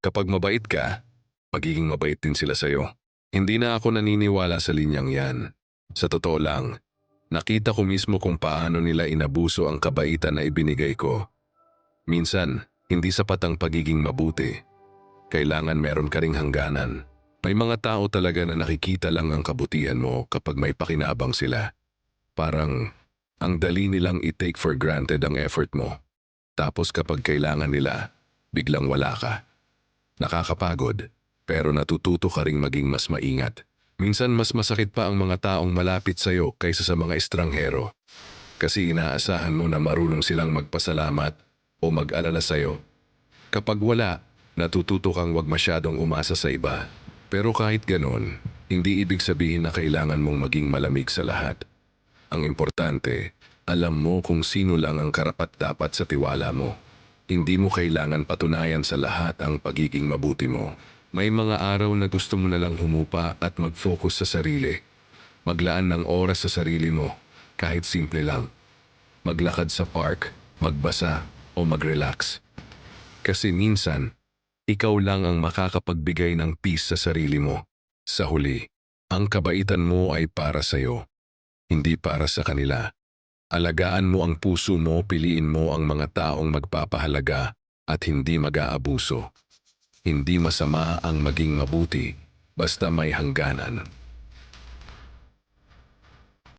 Kapag mabait ka, magiging mabait din sila sa'yo. Hindi na ako naniniwala sa linyang yan. Sa totoo lang, nakita ko mismo kung paano nila inabuso ang kabaitan na ibinigay ko. Minsan, hindi sapat ang pagiging mabuti. Kailangan meron ka ring hangganan. May mga tao talaga na nakikita lang ang kabutihan mo kapag may pakinabang sila. Parang ang dali nilang i-take for granted ang effort mo. Tapos kapag kailangan nila, biglang wala ka. Nakakapagod, pero natututo ka ring maging mas maingat. Minsan mas masakit pa ang mga taong malapit sa'yo kaysa sa mga estranghero. Kasi inaasahan mo na marunong silang magpasalamat o mag-alala sa'yo. Kapag wala, natututo kang wag masyadong umasa sa iba. Pero kahit ganon, hindi ibig sabihin na kailangan mong maging malamig sa lahat. Ang importante, alam mo kung sino lang ang karapat-dapat sa tiwala mo. Hindi mo kailangan patunayan sa lahat ang pagiging mabuti mo. May mga araw na gusto mo na lang humupa at mag-focus sa sarili. Maglaan ng oras sa sarili mo, kahit simple lang. Maglakad sa park, magbasa, o mag-relax. Kasi minsan, ikaw lang ang makakapagbigay ng peace sa sarili mo. Sa huli, ang kabaitan mo ay para sa'yo, hindi para sa kanila. Alagaan mo ang puso mo, piliin mo ang mga taong magpapahalaga at hindi mag-aabuso. Hindi masama ang maging mabuti, basta may hangganan.